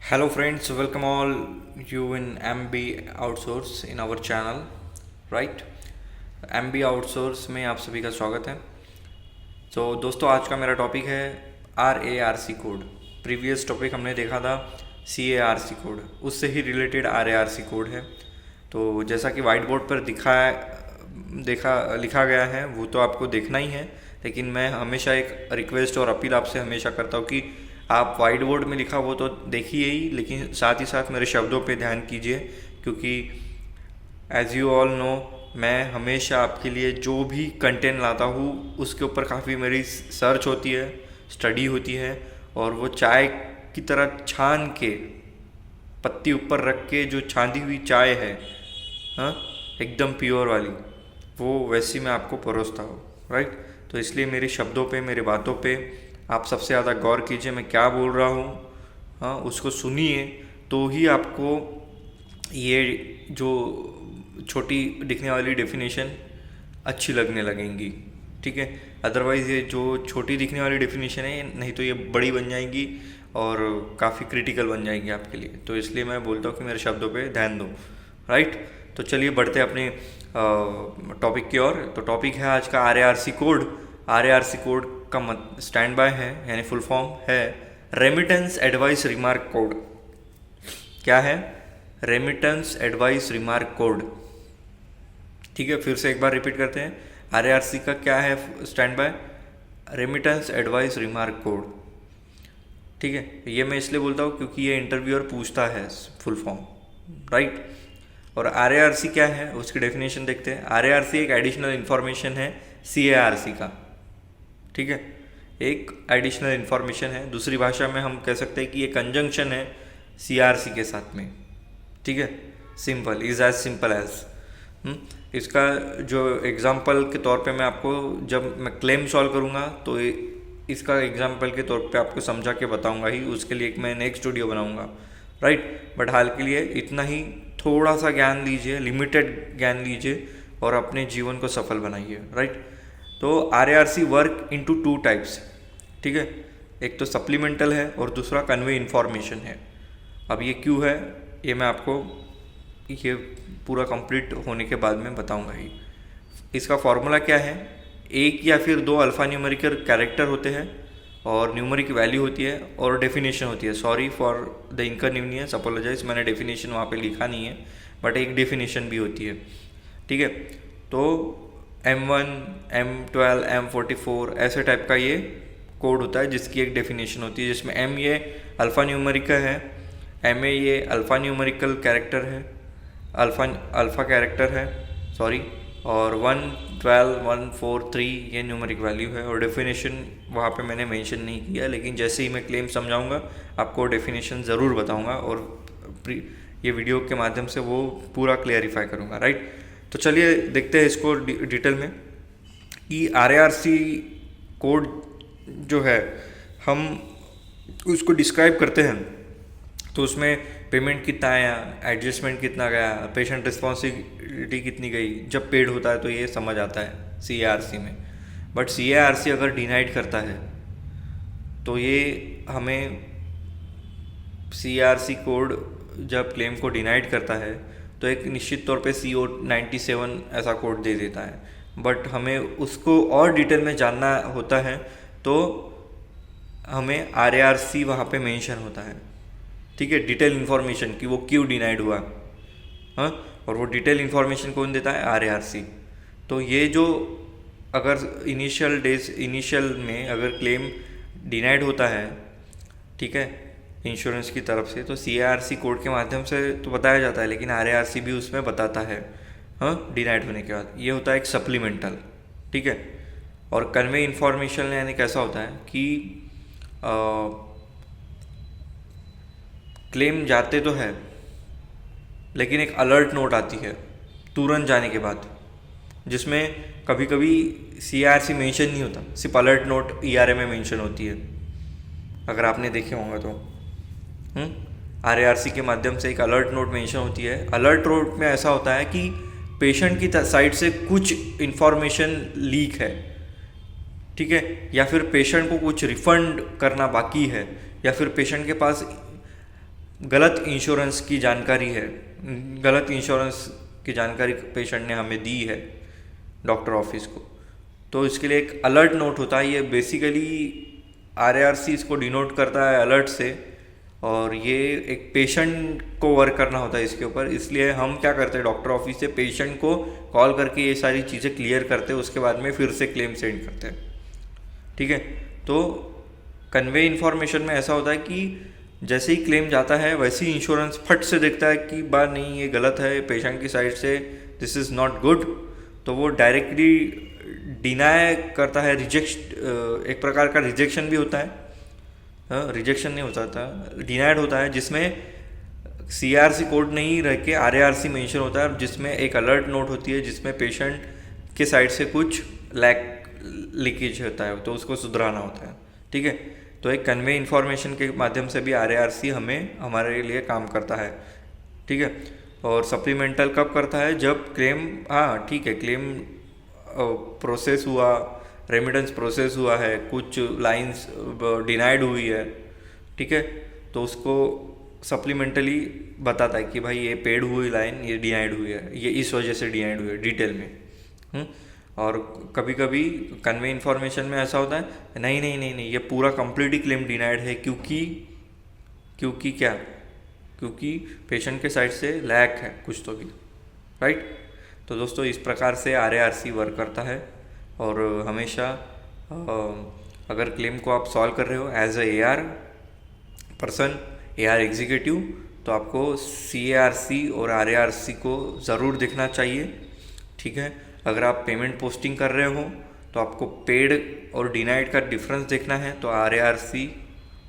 Hello friends, welcome all you in MB Outsource in our channel, right? MB Outsource में आप सभी का स्वागत है। तो दोस्तों आज का मेरा टॉपिक है RARC कोड। प्रीवियस टॉपिक हमने देखा था CARC कोड, उससे ही रिलेटेड RARC कोड है। तो जैसा कि वाइट बोर्ड पर लिखा गया है वो तो आपको देखना ही है, लेकिन मैं हमेशा एक रिक्वेस्ट और अपील आपसे हमेशा करता हूँ कि आप वाइट बोर्ड में लिखा वो तो देखिए ही, लेकिन साथ ही साथ मेरे शब्दों पे ध्यान कीजिए, क्योंकि एज यू ऑल नो मैं हमेशा आपके लिए जो भी कंटेंट लाता हूँ उसके ऊपर काफ़ी मेरी सर्च होती है, स्टडी होती है, और वो चाय की तरह छान के पत्ती ऊपर रख के जो छानी हुई चाय है, हाँ, एकदम प्योर वाली, वो वैसी मैं आपको परोसता हूँ, राइट। तो इसलिए मेरे शब्दों पे, मेरे बातों पे आप सबसे ज़्यादा गौर कीजिए, मैं क्या बोल रहा हूँ, हाँ, उसको सुनिए, तो ही आपको ये जो छोटी दिखने वाली डेफिनेशन अच्छी लगने लगेंगी, ठीक है। अदरवाइज़ ये जो छोटी दिखने वाली डेफिनेशन है, नहीं तो ये बड़ी बन जाएंगी और काफ़ी क्रिटिकल बन जाएंगी आपके लिए। तो इसलिए मैं बोलता हूँ कि मेरे शब्दों पे ध्यान दो, राइट। तो चलिए बढ़ते हैं अपने टॉपिक की ओर। तो टॉपिक है आज का RARC कोड। RARC कोड का स्टैंड बाय है, यानी फुल फॉर्म है रेमिटेंस एडवाइस रिमार्क कोड। क्या है? रेमिटेंस एडवाइस रिमार्क कोड, ठीक है। फिर से एक बार रिपीट करते हैं, RARC का क्या है stand by? Remittance advice remark code, ठीक है। ये मैं इसलिए बोलता हूँ क्योंकि ये इंटरव्यूअर पूछता है फुल फॉर्म, राइट। और RARC क्या है उसकी डेफिनेशन देखते हैं। RARC एक एडिशनल इन्फॉर्मेशन है CARC का, ठीक है, एक एडिशनल इन्फॉर्मेशन है। दूसरी भाषा में हम कह सकते हैं कि ये कंजंक्शन है CRC के साथ में, ठीक है। Simple, is as simple as. इसका जो एग्जांपल के तौर पे मैं आपको, जब मैं क्लेम सॉल्व करूँगा तो इसका एग्जांपल के तौर पे आपको समझा के बताऊंगा ही, उसके लिए एक मैं नेक्स्ट वीडियो बनाऊंगा, राइट। बट हाल के लिए इतना ही, थोड़ा सा ज्ञान लीजिए, लिमिटेड ज्ञान लीजिए और अपने जीवन को सफल बनाइए, राइट। तो RARC वर्क इनटू 2 टाइप्स, ठीक है। एक तो सप्लीमेंटल है और दूसरा कन्वे इन्फॉर्मेशन है। अब ये क्यों है ये मैं आपको ये पूरा कंप्लीट होने के बाद में बताऊंगा ही। इसका फॉर्मूला क्या है? एक या फिर दो अल्फ़ा न्यूमेरिकल कैरेक्टर होते हैं और न्यूमेरिक वैल्यू होती है और डेफिनेशन होती है। Sorry for the inconvenience, apologise, मैंने डेफिनेशन वहाँ पे लिखा नहीं है, बट एक डेफिनेशन भी होती है, ठीक है। तो M1, M12, M44 ऐसे टाइप का ये कोड होता है जिसकी एक डेफिनेशन होती है, जिसमें M ये अल्फ़ा न्यूमेरिकल है, MA ये अल्फ़ा न्यूमेरिकल कैरेक्टर है, अल्फ़ा कैरेक्टर है, सॉरी, और 1, 12, 1, 4, 3 ये न्यूमेरिक वैल्यू है। और डेफिनेशन वहाँ पे मैंने मेंशन नहीं किया, लेकिन जैसे ही मैं क्लेम समझाऊंगा आपको डेफिनेशन ज़रूर बताऊंगा और ये वीडियो के माध्यम से वो पूरा क्लियरिफाई करूंगा, राइट। तो चलिए देखते हैं इसको डिटेल में कि RARC कोड जो है हम उसको डिस्क्राइब करते हैं तो उसमें पेमेंट कितना आया, एडजस्टमेंट कितना गया, पेशेंट रिस्पॉन्सिबिलिटी कितनी गई, जब पेड होता है तो ये समझ आता है CARC में। बट CARC अगर डिनाइड करता है तो ये हमें CARC कोड जब क्लेम को डिनाइड करता है तो एक निश्चित तौर पे CO97 ऐसा कोड दे देता है, बट हमें उसको और डिटेल में जानना होता है तो हमें RARC वहाँ पे मेंशन होता है, ठीक है, डिटेल इन्फॉर्मेशन कि वो क्यों डिनाइड हुआ, हाँ। और वो डिटेल इन्फॉर्मेशन कौन देता है? RARC। तो ये जो अगर इनिशियल में अगर क्लेम डिनाइड होता है, ठीक है, इंश्योरेंस की तरफ से, तो CARC कोड के माध्यम से तो बताया जाता है, लेकिन RARC भी उसमें बताता है, हाँ, डिनाइड होने के बाद। ये होता है एक सप्लीमेंटल, ठीक है। और कन्वे इन्फॉर्मेशन यानी कैसा होता है कि क्लेम जाते तो है लेकिन एक अलर्ट नोट आती है तुरंत जाने के बाद, जिसमें कभी कभी CARC मेंशन नहीं होता, सिर्फ अलर्ट नोट ERA में मेंशन होती है, अगर आपने देखे होंगे तो। RARC के माध्यम से एक अलर्ट नोट मेंशन होती है। अलर्ट नोट में ऐसा होता है कि पेशेंट की साइड से कुछ इन्फॉर्मेशन लीक है, ठीक है, या फिर पेशेंट को कुछ रिफंड करना बाकी है, या फिर पेशेंट के पास गलत इंश्योरेंस की जानकारी है, गलत इंश्योरेंस की जानकारी पेशेंट ने हमें दी है डॉक्टर ऑफिस को, तो इसके लिए एक अलर्ट नोट होता है। ये बेसिकली RARC इसको डिनोट करता है अलर्ट से, और ये एक पेशेंट को वर्क करना होता है इसके ऊपर। इसलिए हम क्या करते हैं डॉक्टर ऑफिस से पेशेंट को कॉल करके ये सारी चीज़ें क्लियर करते हैं, उसके बाद में फिर से क्लेम सेंड करते हैं। ठीक है, तो कन्वे इन्फॉर्मेशन में ऐसा होता है कि जैसे ही क्लेम जाता है वैसे ही इंश्योरेंस फट से देखता है कि बात नहीं, ये गलत है पेशेंट की साइड से, दिस इज़ नॉट गुड, तो वो डायरेक्टली डिनाई करता है, एक प्रकार का रिजेक्शन भी होता है, रिजेक्शन नहीं होता था, डिनाइड होता है, जिसमें CRC कोड नहीं रह के RARC मेंशन होता है, जिसमें एक अलर्ट नोट होती है जिसमें पेशेंट के साइड से कुछ लीकेज होता है तो उसको सुधराना होता है। ठीक है, तो एक कन्वे इन्फॉर्मेशन के माध्यम से भी RARC हमें हमारे लिए काम करता है। ठीक है, और सप्लीमेंटल कब करता है, जब क्लेम, हाँ ठीक है, क्लेम प्रोसेस हुआ, रेमिटेंस प्रोसेस हुआ है, कुछ लाइंस डिनाइड हुई है, ठीक है, तो उसको सप्लीमेंटली बताता है कि भाई ये पेड हुई लाइन, ये डिनाइड हुई है, ये इस वजह से डिनाइड हुई है डिटेल में। और कभी कभी कन्वे इन्फॉर्मेशन में ऐसा होता है, नहीं नहीं नहीं नहीं, ये पूरा कंप्लीटली क्लेम डिनाइड है, क्योंकि क्या, क्योंकि पेशेंट के साइड से लैक है कुछ तो भी, राइट। तो दोस्तों इस प्रकार से RARC वर्क करता है, और हमेशा अगर क्लेम को आप सॉल्व कर रहे हो as a AR person, AR executive, तो आपको CARC और RARC को ज़रूर देखना चाहिए। ठीक है, अगर आप पेमेंट पोस्टिंग कर रहे हो तो आपको पेड और डिनाइड का डिफरेंस देखना है, तो RARC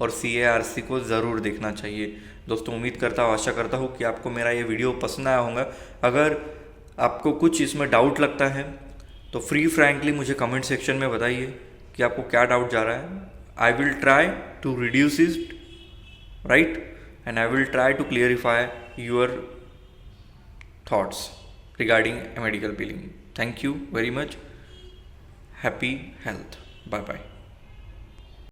और CARC को ज़रूर देखना चाहिए। दोस्तों उम्मीद करता हूँ, आशा करता हूँ कि आपको मेरा ये वीडियो पसंद आया होगा। अगर आपको कुछ इसमें डाउट लगता है तो फ्रैंकली मुझे कमेंट सेक्शन में बताइए कि आपको क्या डाउट जा रहा है। I will try to reduce it, right, and I will try to clarify your thoughts regarding medical billing. Thank you very much. Happy health. Bye bye.